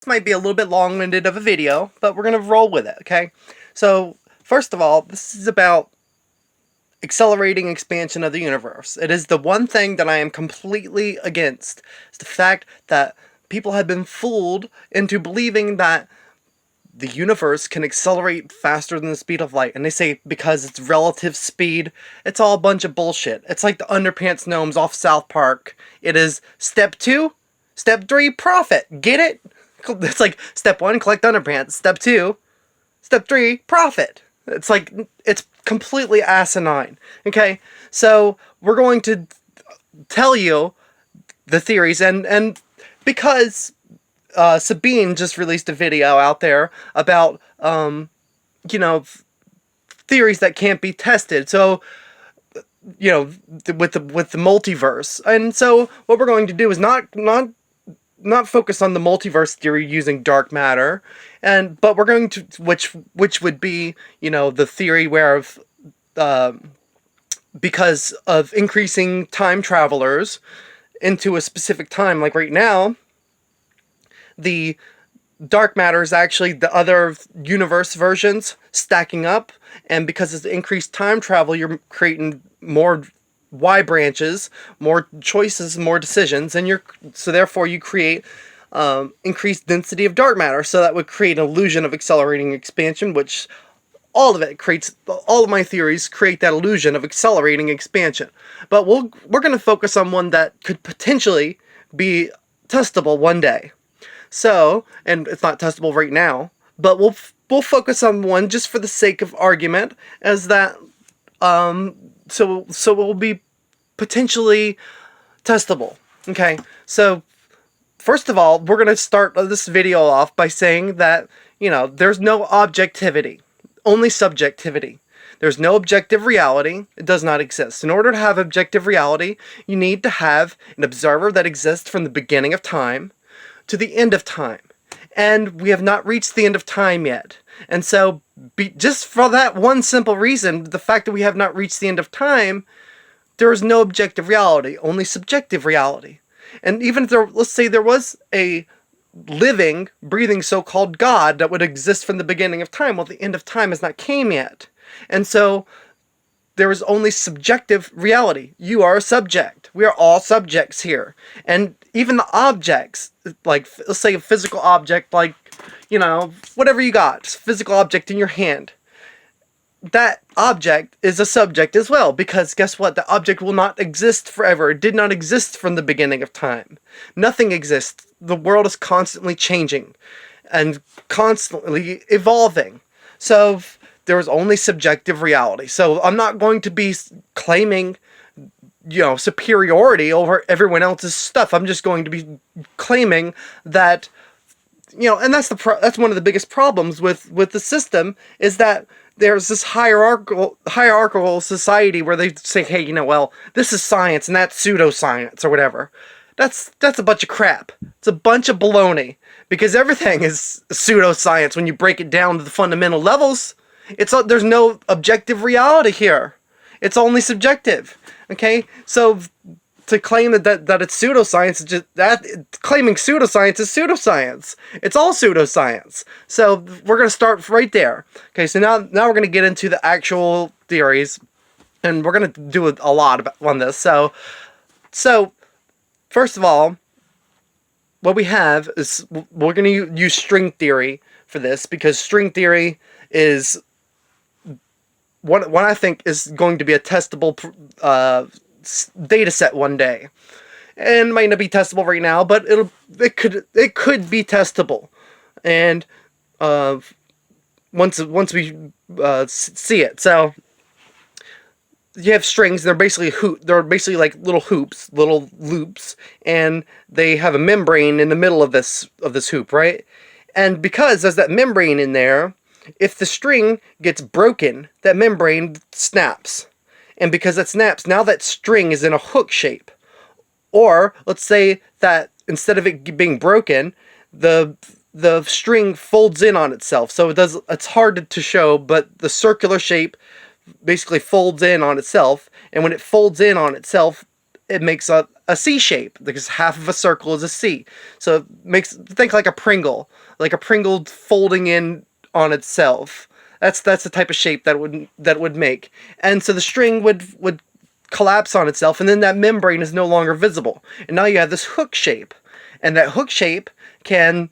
This might be a little bit long-winded of a video, but we're going to roll with it, okay? So, first of all, this is about accelerating expansion of the universe. It is the one thing that I am completely against. It's the fact that people have been fooled into believing that the universe can accelerate faster than the speed of light. And they say because it's relative speed, it's all a bunch of bullshit. It's like the underpants gnomes off South Park. It is step 2, step 3, profit. Get it? It's like step 1, collect underpants. Step 2, step 3, profit. It's like, it's completely asinine. Okay? So, we're going to tell you the theories, and because Sabine just released a video out there about, theories that can't be tested. So, with the multiverse. And so, what we're going to do is not focus on the multiverse theory using dark matter, but we're going to, which would be, the theory where because of increasing time travelers into a specific time, like right now, the dark matter is actually the other universe versions stacking up, and because of the increased time travel, you're creating more Y branches, more choices, more decisions, and so therefore you create increased density of dark matter. So that would create an illusion of accelerating expansion, which all of my theories create that illusion of accelerating expansion. But we're going to focus on one that could potentially be testable one day. So, and it's not testable right now, but we'll focus on one just for the sake of argument, as that so it will be potentially testable. Okay, so first of all, we're gonna start this video off by saying that there's no objectivity, only subjectivity. There's no objective reality. It does not exist. In order to have objective reality, you need to have an observer that exists from the beginning of time to the end of time, and we have not reached the end of time yet. And so, just for that one simple reason, the fact that we have not reached the end of time, there is no objective reality, only subjective reality. And even if let's say there was a living, breathing so-called God that would exist from the beginning of time, well, the end of time has not came yet. And so, there is only subjective reality. You are a subject. We are all subjects here. And even the objects, like, let's say a physical object, like, whatever you got, physical object in your hand, that object is a subject as well, because guess what? The object will not exist forever. It did not exist from the beginning of time. Nothing exists. The world is constantly changing and constantly evolving. So, there is only subjective reality. So I'm not going to be claiming, superiority over everyone else's stuff. I'm just going to be claiming that, and that's one of the biggest problems with the system, is that there's this hierarchical society where they say, hey, well, this is science and that's pseudoscience or whatever. That's a bunch of crap. It's a bunch of baloney, because everything is pseudoscience when you break it down to the fundamental levels. There's no objective reality here. It's only subjective. Okay? So to claim that it's pseudoscience is just claiming pseudoscience is pseudoscience. It's all pseudoscience. So we're going to start right there. Okay, so now we're going to get into the actual theories, and we're going to do a lot on this. So first of all, what we have is we're going to use string theory for this, because string theory is what I think is going to be a testable data set one day. And it might not be testable right now, but it could be testable. And once we see it. So you have strings. They're basically like little hoops, little loops, and they have a membrane in the middle of this hoop, right? And because there's that membrane in there, if the string gets broken, that membrane snaps. And because it snaps, now that string is in a hook shape. Or, let's say that instead of it being broken, the string folds in on itself. So it's hard to show, but the circular shape basically folds in on itself. And when it folds in on itself, it makes a C shape, because half of a circle is a C. So it makes, think like a Pringle folding in on itself. That's the type of shape that would make. And so the string would collapse on itself, and then that membrane is no longer visible. And now you have this hook shape. And that hook shape can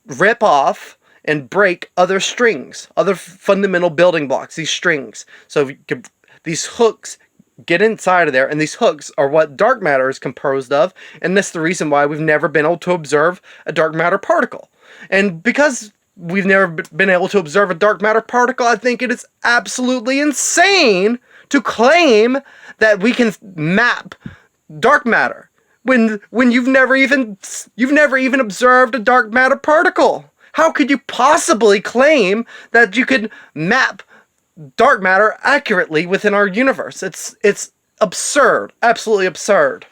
rip off and break other strings, other fundamental building blocks, these strings. So these hooks get inside of there, and these hooks are what dark matter is composed of, and that's the reason why we've never been able to observe a dark matter particle. And because we've never been able to observe a dark matter particle, I think it is absolutely insane to claim that we can map dark matter when you've never even observed a dark matter particle. How could you possibly claim that you could map dark matter accurately within our universe? It's absurd, absolutely absurd.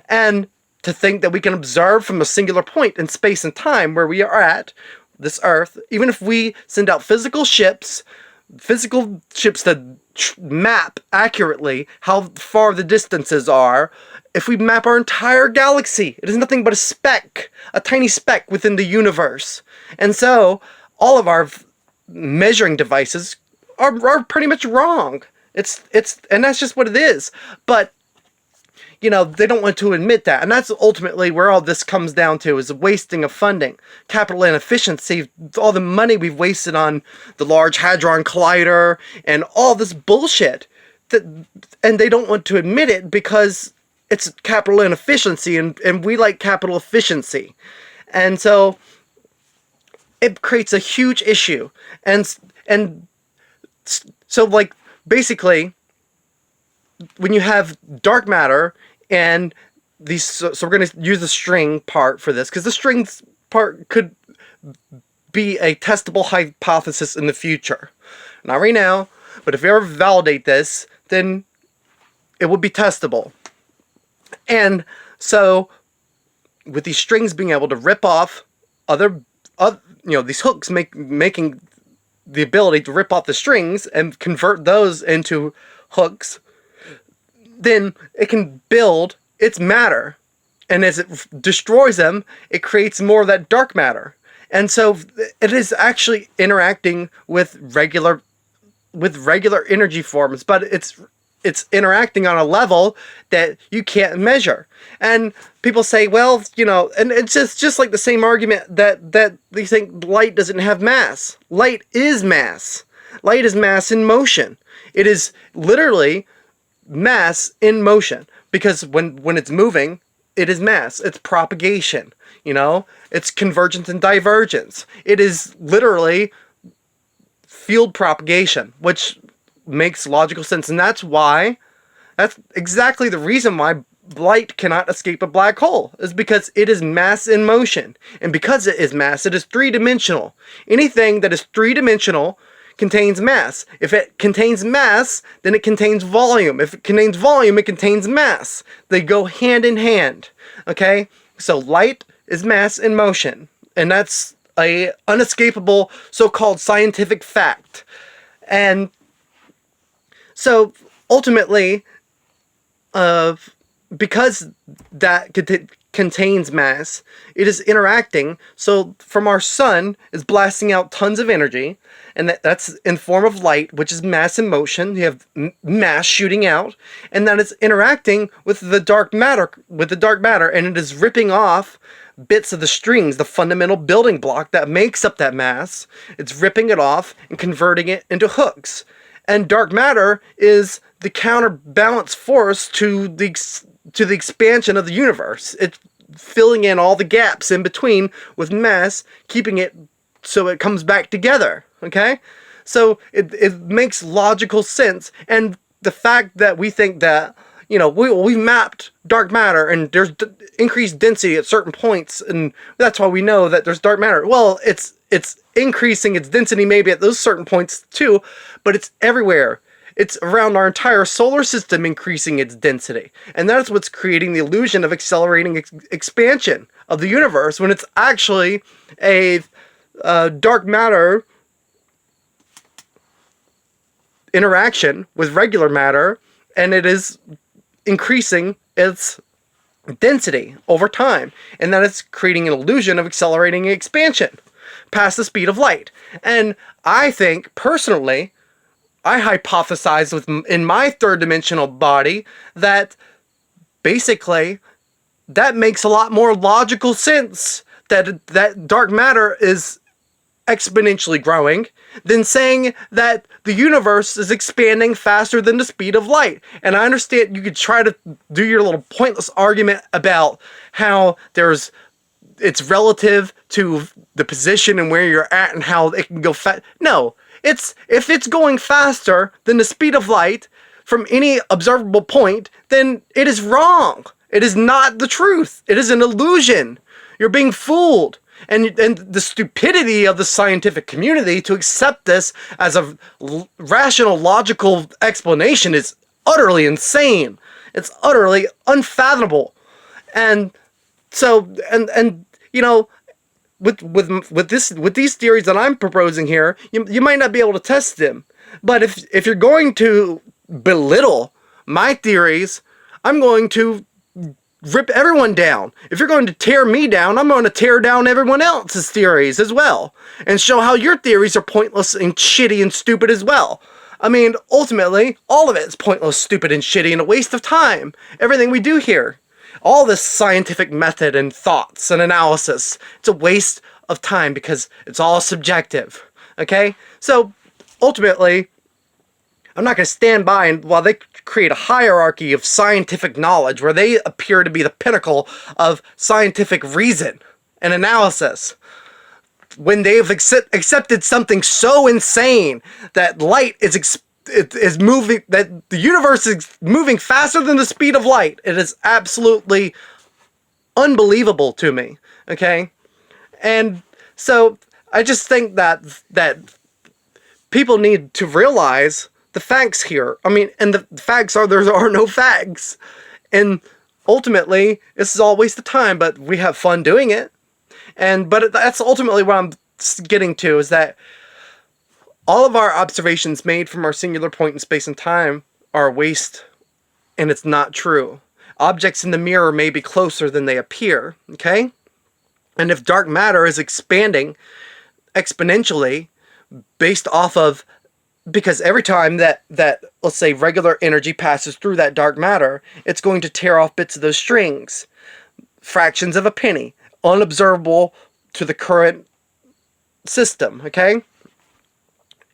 And to think that we can observe from a singular point in space and time where we are at, this Earth, even if we send out physical ships that map accurately how far the distances are, if we map our entire galaxy, it is nothing but a speck, a tiny speck within the universe. And so all of our measuring devices are pretty much wrong. And that's just what it is. But they don't want to admit that. And that's ultimately where all this comes down to, is the wasting of funding, capital inefficiency, all the money we've wasted on the Large Hadron Collider and all this bullshit. And they don't want to admit it because it's capital inefficiency, and we like capital efficiency. And so it creates a huge issue. And so, like, basically, when you have dark matter and these, so we're going to use the string part for this, because the strings part could be a testable hypothesis in the future. Not right now, but if we ever validate this, then it would be testable. And so, with these strings being able to rip off these hooks making the ability to rip off the strings and convert those into hooks, then it can build its matter. And as it destroys them, it creates more of that dark matter. And so it is actually interacting with regular energy forms, but it's interacting on a level that you can't measure. And people say, well, and it's just like the same argument that they think light doesn't have mass. Light is mass. Light is mass in motion. It is literally mass in motion, because when it's moving, it is mass. It's propagation, it's convergence and divergence. It is literally field propagation, which makes logical sense. And that's exactly the reason why light cannot escape a black hole, is because it is mass in motion. And because it is mass, it is three-dimensional. Anything that is three-dimensional contains mass. If it contains mass, then it contains volume. If it contains volume, it contains mass. They go hand in hand. Okay? So light is mass in motion. And that's a unescapable so-called scientific fact. And so ultimately, because that contains mass, it is interacting. So from our sun is blasting out tons of energy, and that's in form of light, which is mass in motion. You have mass shooting out, and that is interacting with the dark matter, and it is ripping off bits of the strings, the fundamental building block that makes up that mass. It's ripping it off and converting it into hooks. And dark matter is the counterbalance force to the expansion of the universe. It's filling in all the gaps in between with mass, keeping it so it comes back together. Okay? So it makes logical sense. And the fact that we think that, we mapped dark matter and there's increased density at certain points, and that's why we know that there's dark matter. Well, it's increasing its density maybe at those certain points too, but it's everywhere. It's around our entire solar system increasing its density. And that's what's creating the illusion of accelerating expansion of the universe, when it's actually a dark matter interaction with regular matter, and it is increasing its density over time, and that it's creating an illusion of accelerating expansion past the speed of light. And I think, personally, I hypothesized in my third dimensional body that basically that makes a lot more logical sense that dark matter is exponentially growing than saying that the universe is expanding faster than the speed of light. And I understand you could try to do your little pointless argument about how it's relative to the position and where you're at and how it can go fast. No, if it's going faster than the speed of light from any observable point, then it is wrong. It is not the truth. It is an illusion. You're being fooled. And the stupidity of the scientific community to accept this as a rational, logical explanation is utterly insane. It's utterly unfathomable. And so, and you know, with these theories that I'm proposing here, you might not be able to test them. But if you're going to belittle my theories, I'm going to rip everyone down. If you're going to tear me down, I'm going to tear down everyone else's theories as well, and show how your theories are pointless and shitty and stupid as well. I mean, ultimately, all of it is pointless, stupid, and shitty, and a waste of time. Everything we do here. All this scientific method and thoughts and analysis, it's a waste of time because it's all subjective. Okay? So, ultimately, I'm not going to stand by and while they create a hierarchy of scientific knowledge where they appear to be the pinnacle of scientific reason and analysis, when they've accepted something so insane that light is moving, that the universe is moving faster than the speed of light. It is absolutely unbelievable to me. Okay? And so I just think that people need to realize the facts here. I mean, and the facts are there are no facts. And ultimately, this is all a waste of time, but we have fun doing it. But that's ultimately what I'm getting to, is that all of our observations made from our singular point in space and time are a waste, and it's not true. Objects in the mirror may be closer than they appear, okay? And if dark matter is expanding exponentially based off of, because every time that let's say regular energy passes through that dark matter, it's going to tear off bits of those strings, fractions of a penny, unobservable to the current system, okay?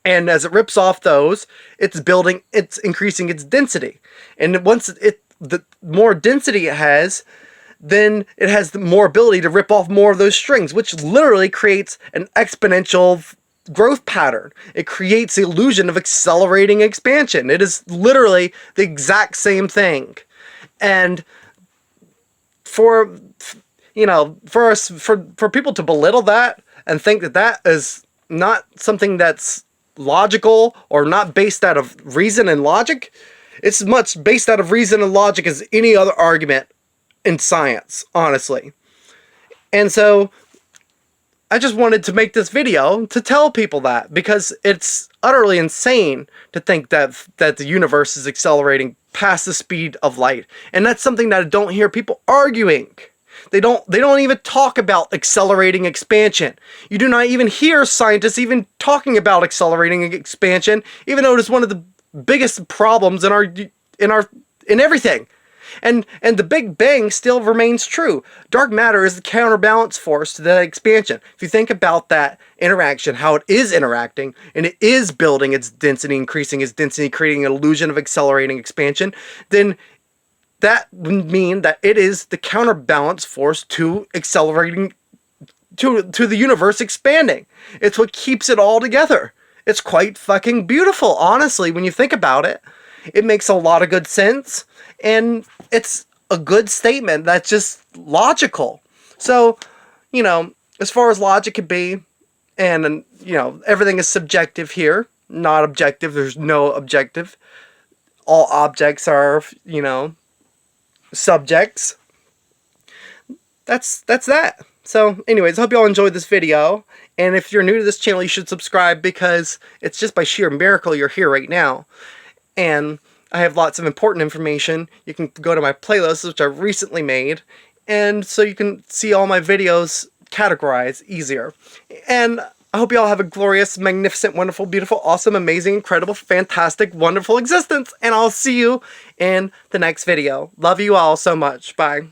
And as it rips off those, it's increasing its density. And once the more density it has, then it has the more ability to rip off more of those strings, which literally creates an exponential growth pattern. It creates the illusion of accelerating expansion. It is literally the exact same thing. And for people to belittle that and think that is not something that's logical or not based out of reason and logic, it's as much based out of reason and logic as any other argument in science, honestly. And so I just wanted to make this video to tell people that, because it's utterly insane to think that the universe is accelerating past the speed of light. And that's something that I don't hear people arguing. They don't even talk about accelerating expansion. You do not even hear scientists even talking about accelerating expansion, even though it is one of the biggest problems in everything. And the Big Bang still remains true. Dark matter is the counterbalance force to that expansion. If you think about that interaction, how it is interacting, and it is building its density, increasing its density, creating an illusion of accelerating expansion, then that would mean that it is the counterbalance force to accelerating, to the universe expanding. It's what keeps it all together. It's quite fucking beautiful, honestly, when you think about it. It makes a lot of good sense, and it's a good statement that's just logical. So, as far as logic could be, and, everything is subjective here, not objective. There's no objective. All objects are, subjects. That's that. So, anyways, I hope you all enjoyed this video. And if you're new to this channel, you should subscribe, because it's just by sheer miracle you're here right now. And I have lots of important information. You can go to my playlists, which I've recently made, and so you can see all my videos categorized easier. And I hope you all have a glorious, magnificent, wonderful, beautiful, awesome, amazing, incredible, fantastic, wonderful existence, and I'll see you in the next video. Love you all so much. Bye.